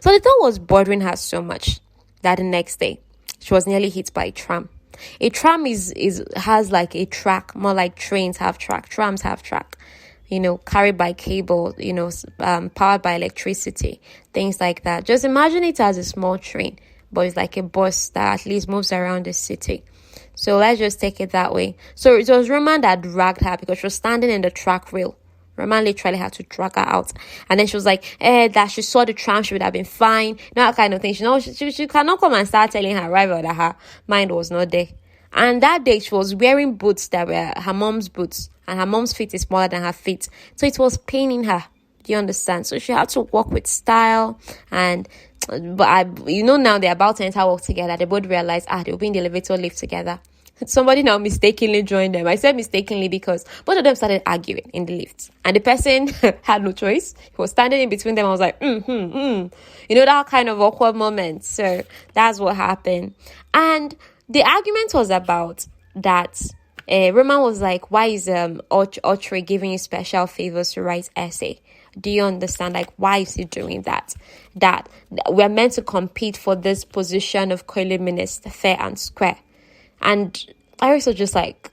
So the thought was bothering her so much that the next day she was nearly hit by a tram. A tram has like a track, more like trains have track, trams have track, carried by cable, powered by electricity, things like that. Just imagine it as a small train, but it's like a bus that at least moves around the city. So let's just take it that way. So it was Roman that dragged her because she was standing in the track rail. Roman literally had to drag her out. And then she was like, that she saw the tram, she would have been fine. That kind of thing. She cannot come and start telling her rival that her mind was not there. And that day, she was wearing boots that were her mom's boots. And her mom's feet is smaller than her feet. So it was paining her. Do you understand? So she had to walk with style. Now they're about to enter work together. They both realize, they'll be in the elevator lift together. Somebody now mistakenly joined them. I said mistakenly because both of them started arguing in the lift. And the person had no choice. He was standing in between them. I was like, that kind of awkward moment. So that's what happened. And the argument was about that Roman was like, why is Autry giving you special favors to write essay? Do you understand? Like, why is he doing that? That we're meant to compete for this position of columnist, fair and square. And Iris was just like,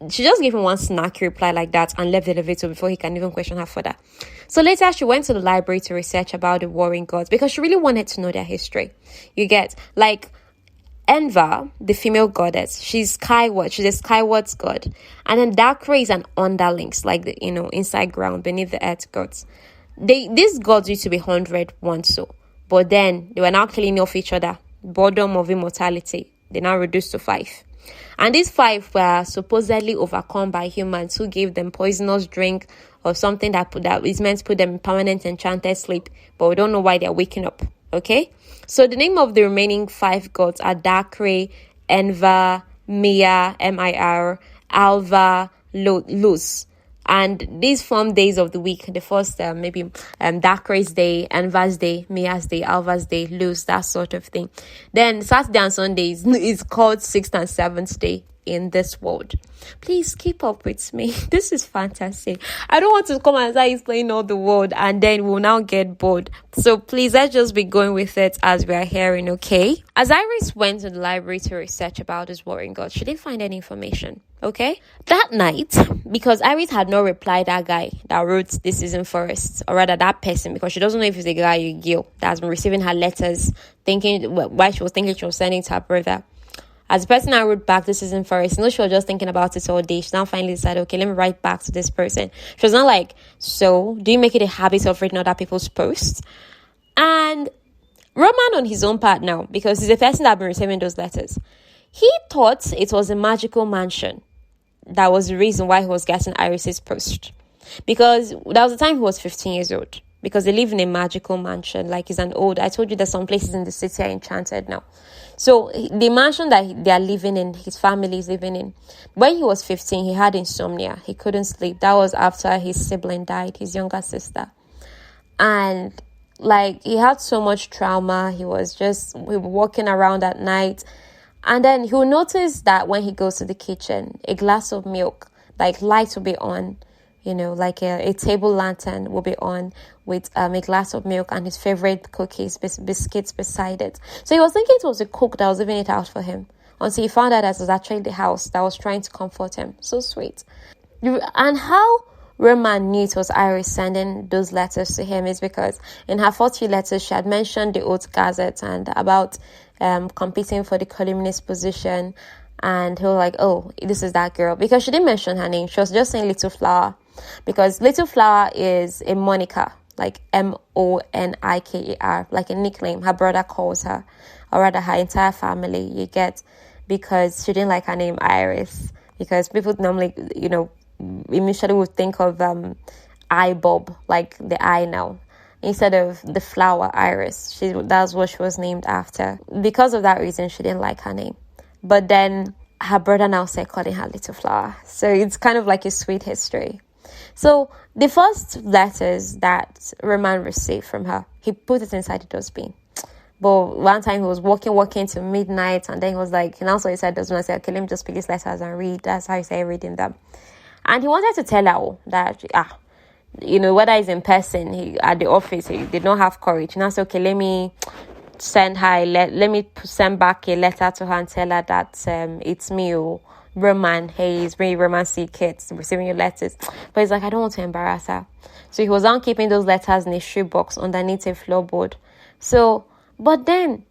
she just gave him one snacky reply like that and left the elevator before he can even question her further. So later she went to the library to research about the warring gods because she really wanted to know their history. You get, like, Enva, the female goddess, she's skyward. She's a skyward's god. And then Darkrai is an underlings, like the, inside ground, beneath the earth gods. These gods used to be 100 once so. But then they were now killing off each other. Boredom of immortality. They now reduced to 5. And these 5 were supposedly overcome by humans who gave them poisonous drink or something that is meant to put them in permanent enchanted sleep. But we don't know why they're waking up. Okay? So the name of the remaining 5 gods are Darkrai, Enva, Mia, Mir, Alva, Luz. And these form days of the week. The first, Darkrai's day, Enva's day, Mia's day, Alva's day, Luz, that sort of thing. Then Saturday and Sunday is called 6th and 7th day in this world. Please keep up with me. This is fantastic. I don't want to come and start explaining all the world and then we'll now get bored. So please, let's just be going with it as we are hearing, okay? As Iris went to the library to research about this warring god, she didn't find any information, okay? That night, because Iris had not replied that guy that wrote This Isn't Forest, or rather that person, because she doesn't know if it's a guy or a girl that has been receiving her letters, why she was thinking she was sending to her brother. As the person I wrote back, This Isn't Forest, she was just thinking about it all day. She now finally decided, okay, let me write back to this person. She was not like, so, do you make it a habit of reading other people's posts? And Roman on his own part now, because he's the person that had been receiving those letters, he thought it was a magical mansion. That was the reason why he was getting Iris's post. Because that was the time he was 15 years old. Because they live in a magical mansion. Like I told you that some places in the city are enchanted now. So the mansion that they are living in, his family is living in. When he was 15, he had insomnia. He couldn't sleep. That was after his sibling died, his younger sister. And he had so much trauma. He was walking around at night. And then he will notice that when he goes to the kitchen, a glass of milk, lights will be on, a table lantern will be on with a glass of milk and his favorite cookies, biscuits beside it. So he was thinking it was a cook that was leaving it out for him until he found out that it was actually the house that was trying to comfort him. So sweet. And how Roman knew it was Iris sending those letters to him is because in her 40 letters, she had mentioned the Oath Gazette and about competing for the columnist position. And he was like, oh, this is that girl. Because she didn't mention her name. She was just saying Little Flower. Because Little Flower is a moniker, like Moniker, like a nickname her brother calls her, or rather her entire family, you get, because she didn't like her name Iris. Because people normally, initially would think of iBob, like the eye now, instead of the flower Iris. That's what she was named after. Because of that reason, she didn't like her name. But then her brother now started calling her Little Flower. So it's kind of like a sweet history. So the first letters that Roman received from her, he put it inside the dustbin. But one time he was walking to midnight, and then he was like, and also he said, I said, okay, let me just pick these letters and read. That's how he started reading them. And he wanted to tell her that, whether it's in person, at the office, he did not have courage. Now, so okay, let me let me send back a letter to her and tell her that it's me, Roman. Hey, it's me, Roman C. Kids, receiving your letters. But he's like, I don't want to embarrass her. So he was on keeping those letters in a shoebox underneath a floorboard. So, but then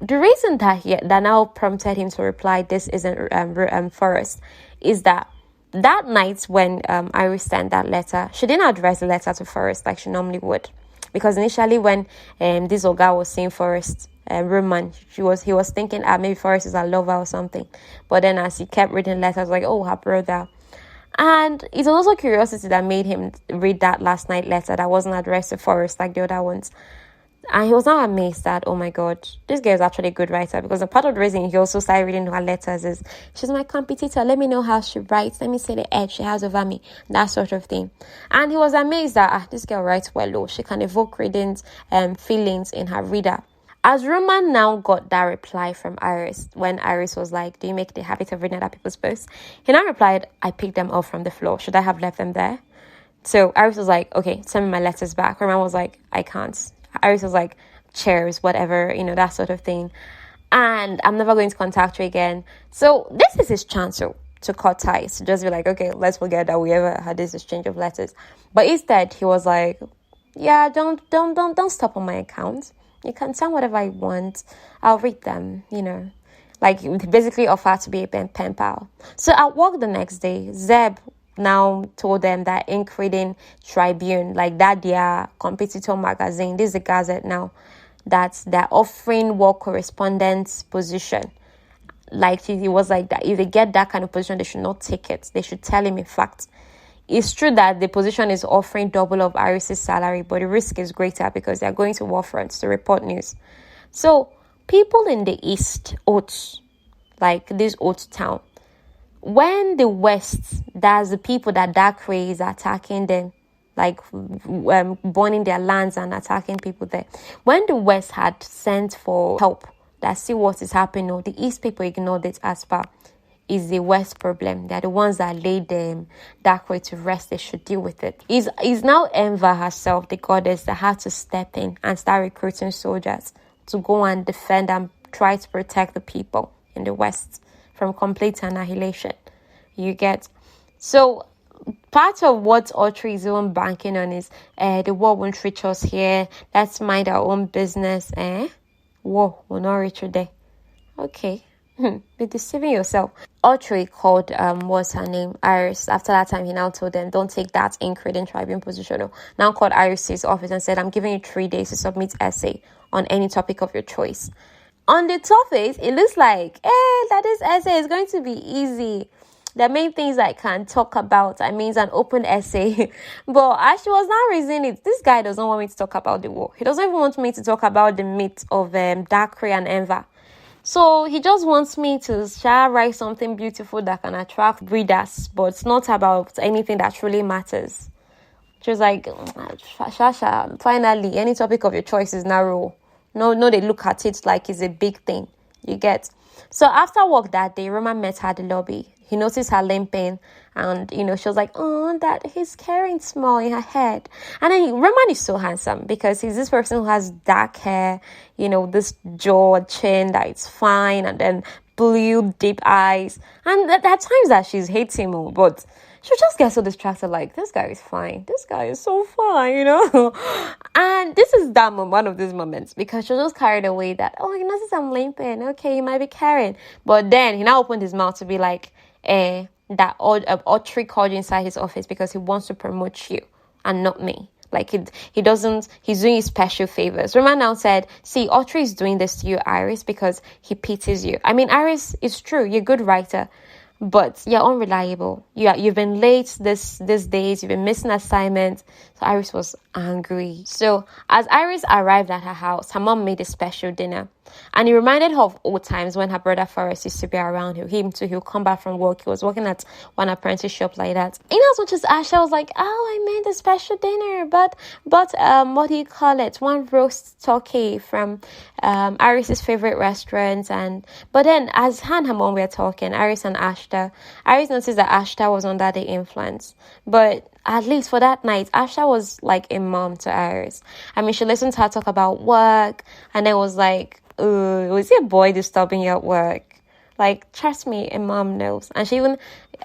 the reason that now prompted him to reply, "This isn't Forrest," is that night when Iris sent that letter, she didn't address the letter to Forrest like she normally would, because initially when this Oga was seeing Forrest, Roman, he was thinking maybe Forrest is a lover or something. But then as he kept reading letters, like, oh, her brother. And it was also curiosity that made him read that last night letter that wasn't addressed to Forrest like the other ones. And he was now amazed that, oh my God, this girl is actually a good writer, because a part of the reason he also started reading her letters is, she's my competitor, let me know how she writes, let me see the edge she has over me, that sort of thing. And he was amazed that this girl writes well, she can evoke readings and feelings in her reader. As Roman now got that reply from Iris, when Iris was like, do you make the habit of reading other people's posts? He now replied, I picked them up from the floor. Should I have left them there? So Iris was like, okay, send me my letters back. Roman was like, I can't. Iris was like, chairs, whatever, that sort of thing. And I'm never going to contact you again. So this is his chance to cut ties, to just be like, okay, let's forget that we ever had this exchange of letters. But instead, he was like, yeah, don't stop on my account. You can send whatever I want. I'll read them, Like, basically offered to be a pen pal. So at work the next day, Zeb now told them that Ink Reading Tribune, like that their competitor magazine, this is a gazette now, that they're offering war correspondence position. Like, he was like that. If they get that kind of position, they should not take it. They should tell him, in fact. It's true that the position is offering double of Iris's salary, but the risk is greater because they're going to war fronts to report news. So people in the East, Oats, like this Oats town, when the West, that's the people that Dakre is attacking them, like burning their lands and attacking people there. When the West had sent for help, that see what is happening, the East people ignored it as far. Is the West problem. They're the ones that laid them that way to rest. They should deal with it. Is now Enva herself, the goddess, that had to step in and start recruiting soldiers to go and defend and try to protect the people in the West from complete annihilation. You get? So part of what Autry is even banking on is the war won't reach us here. Let's mind our own business. War will not reach you there. Okay. Be deceiving yourself. Autry called what's her name, Iris. After that time, he now told them, don't take that Ink Reading Tribune position. Now called Iris' office and said, I'm giving you 3 days to submit essay on any topic of your choice. On the surface, it looks like that this essay is going to be easy. The main things I can talk about, it's an open essay. But as she was now reasoning it, this guy doesn't want me to talk about the war. He doesn't even want me to talk about the myth of Dakre and Enva. So he just wants me to write something beautiful that can attract readers, but it's not about anything that truly matters. She was like, Shasha, finally, any topic of your choice is narrow. No, they look at it like it's a big thing. You get? So after work that day, Roman met her at the lobby. He noticed her limping, and she was like, oh, that he's carrying small in her head. And then Roman is so handsome because he's this person who has dark hair, this jaw, chin that is fine, and then blue deep eyes. And there are times that she's hating him, but she'll just get so distracted, like, this guy is fine. This guy is so fine, And this is one of these moments, because she's just carried away that, oh, you notice I'm limping. Okay, you might be carrying. But then he now opened his mouth to be like, that Autry called you inside his office because he wants to promote you and not me. Like, he's doing you special favors. Roman now said, see, Autry is doing this to you, Iris, because he pities you. Iris, it's true, you're a good writer, but you're unreliable. You've been late these days. You've been missing assignments. So Iris was angry. So as Iris arrived at her house, her mom made a special dinner. And it reminded her of old times when her brother Forrest used to be around. Him too. He'll come back from work. He was working at one apprentice shop like that. As much as Asha was like, oh, I made a special dinner. But what do you call it? One roast turkey from Iris's favorite restaurant. But then as her and her mom were talking, Iris and Ash Ashtar. Iris noticed that Ashtar was under the influence. But at least for that night, Ashtar was like a mom to Iris. I mean, she listened to her talk about work and then was like, was it a boy disturbing you at work? Like, trust me, a mom knows. And she even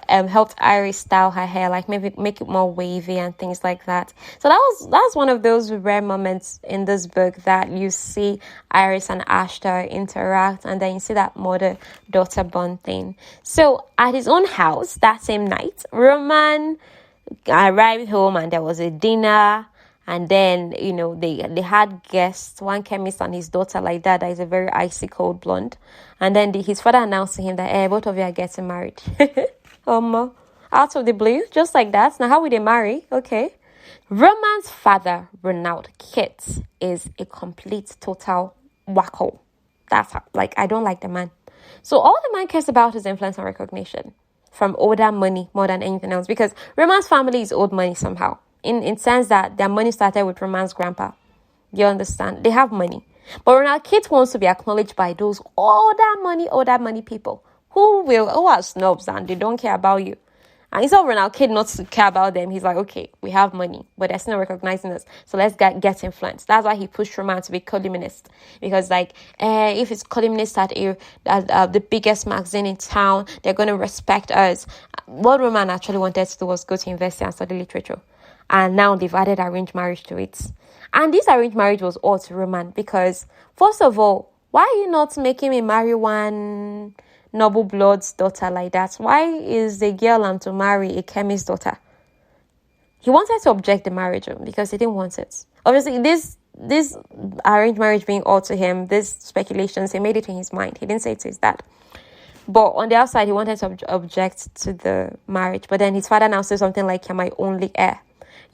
helped Iris style her hair, like maybe make it more wavy and things like that. So that's one of those rare moments in this book that you see Iris and Ashtar interact, and then you see that mother-daughter bond thing. So at his own house that same night, Roman arrived home and there was a dinner. And then, they had guests, one chemist and his daughter like that is a very icy cold blonde. And then his father announced to him that, both of you are getting married. Out of the blue, just like that. Now, how would they marry? Okay. Roman's father, Ronald Kit, is a complete, total wacko. That's how, I don't like the man. So all the man cares about is influence and recognition from older money more than anything else. Because Roman's family is old money somehow. In sense that their money started with Roman's grandpa. You understand? They have money. But Ronald Kit wants to be acknowledged by those older money people who are snobs and they don't care about you. And instead of Ronald Kit not to care about them, he's like, okay, we have money, but they're still not recognizing us. So let's get influence. That's why he pushed Roman to be columnist. Because if it's columnist at the biggest magazine in town, they're going to respect us. What Roman actually wanted to do was go to university and study literature. And now they've added arranged marriage to it. And this arranged marriage was all to Roman because, first of all, why are you not making me marry one noble blood's daughter like that? Why is the girl I'm to marry a chemist's daughter? He wanted to object the marriage because he didn't want it. Obviously, this arranged marriage being all to him, these speculations, he made it in his mind. He didn't say it to his dad. But on the outside, he wanted to object to the marriage. But then his father now says something like, you're my only heir.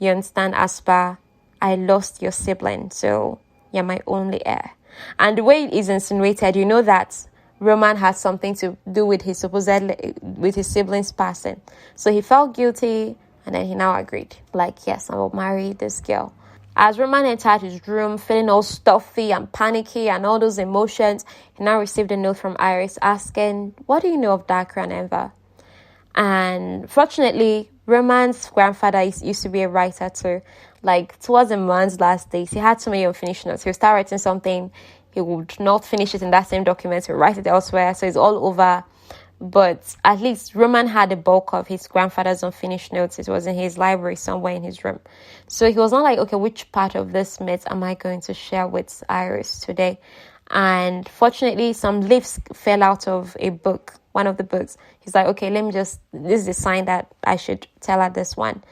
You understand, Aspa, I lost your sibling, so you're my only heir. And the way it is insinuated, you know that Roman had something to do with his siblings passing. So he felt guilty, and then he now agreed. Yes, I will marry this girl. As Roman entered his room, feeling all stuffy and panicky and all those emotions, he now received a note from Iris asking, what do you know of Dacre and Enver? And fortunately, Roman's grandfather used to be a writer too. Towards the man's last days, he had so many unfinished notes. He would start writing something, he would not finish it in that same document, he would write it elsewhere, so it's all over. But at least Roman had the bulk of his grandfather's unfinished notes. It was in his library somewhere in his room. So he was not like, okay, which part of this myth am I going to share with Iris today? And fortunately, some leaves fell out of a book, one of the books. He's like, okay, this is a sign that I should tell her this one.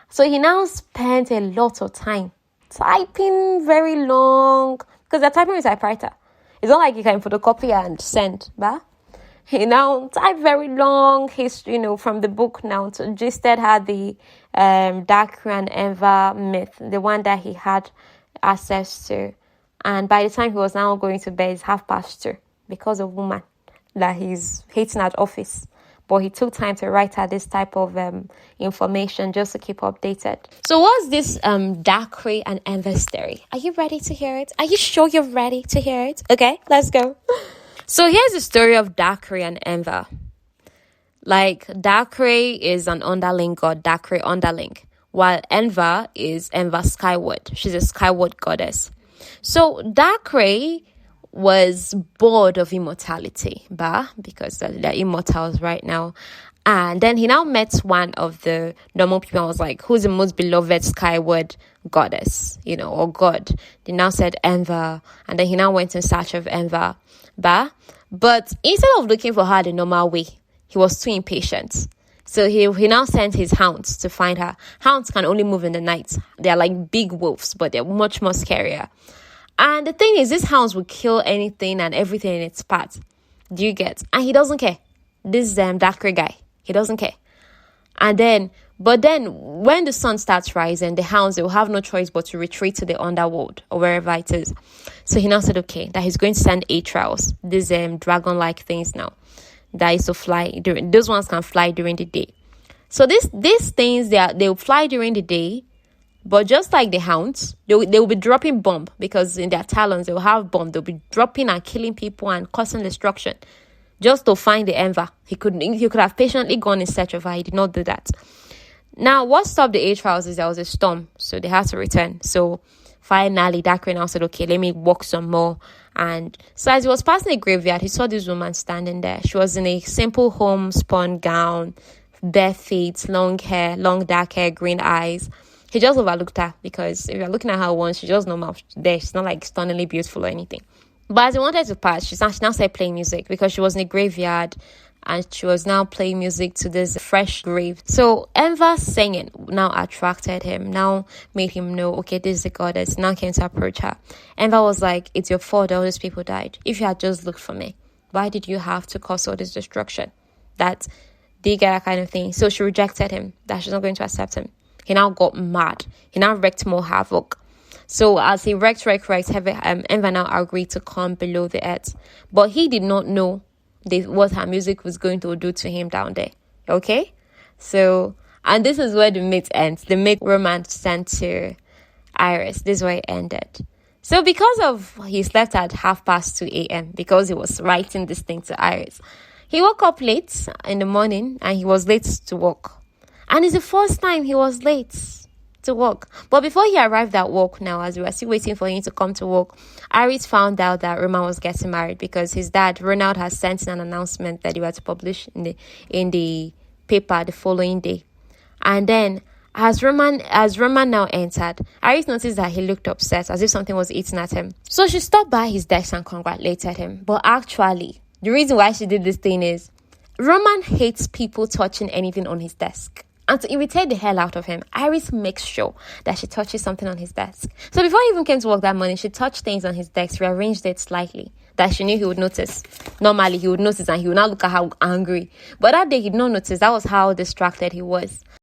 So he now spent a lot of time typing very long, because they're typing with typewriter. It's not like you can photocopy and send, but he now typed very long history, from the book now to gisted her the Dacre and Enver myth, the one that he had access to. And by the time he was now going to bed, it's 2:30 because of woman that he's hating at office. But he took time to write her this type of information just to keep updated. So what's this Dacre and Enver story? Are you ready to hear it? Are you sure you're ready to hear it? Okay, let's go. So here's the story of Dacre and Enver. Dacre is an underling god, Dacre underling, while Enver is Enver Skyward. She's a skyward goddess. So Dacre was bored of immortality, because they're immortals right now. And then he now met one of the normal people and was like, who's the most beloved skyward goddess, or god? They now said Enver, and then he now went in search of Enver. But instead of looking for her the normal way, he was too impatient. So he now sent his hounds to find her. Hounds can only move in the night. They're like big wolves, but they're much more scarier. And the thing is, these hounds will kill anything and everything in its path. Do you get? And he doesn't care. This Dacre guy, he doesn't care. But then when the sun starts rising, the hounds, they will have no choice but to retreat to the underworld or wherever it is. So he now said, okay, that he's going to send Atrails, these dragon-like things now that is to fly. Those ones can fly during the day. So these things, they'll fly during the day. But just like the hounds, they will be dropping bomb, because in their talons, they will have bomb. They'll be dropping and killing people and causing destruction. just to find the Enver. He could have patiently gone in search of her. He did not do that. Now, what stopped the A-Trials is there was a storm, so they had to return. So finally, Dacre now said, okay, let me walk some more. And so as he was passing the graveyard, he saw this woman standing there. She was in a simple homespun gown, bare feet, long hair, long dark hair, green eyes. He just overlooked her because if you're looking at her once, she's just normal there. She's not like stunningly beautiful or anything. But as he wanted to pass, she now started playing music because she was in a graveyard and she was now playing music to this fresh grave. So Enver singing now attracted him, now made him know, okay, this is the goddess. Now came to approach her. Enver was like, it's your fault all these people died. If you had just looked for me, why did you have to cause all this destruction? That they get that kind of thing. So she rejected him, that she's not going to accept him. He now got mad. He now wreaked more havoc. So as he wreaked, Enver now agreed to come below the earth. But he did not know what her music was going to do to him down there. Okay? So, and this is where the myth ends. The myth romance sent to Iris. This is where it ended. So because of he slept at 2:30 a.m. because he was writing this thing to Iris, he woke up late in the morning and he was late to work. And it's the first time he was late to work. But before he arrived at work now, as we were still waiting for him to come to work, Iris found out that Roman was getting married because his dad, Ronald, has sent in an announcement that he was to publish in the paper the following day. And then as Roman now entered, Iris noticed that he looked upset as if something was eating at him. So she stopped by his desk and congratulated him. But actually, the reason why she did this thing is Roman hates people touching anything on his desk. And to irritate the hell out of him, Iris makes sure that she touches something on his desk. So before he even came to work that morning, she touched things on his desk, rearranged it slightly, that she knew he would notice. Normally, he would notice and he would not look at how angry. But that day, he did not notice. That was how distracted he was.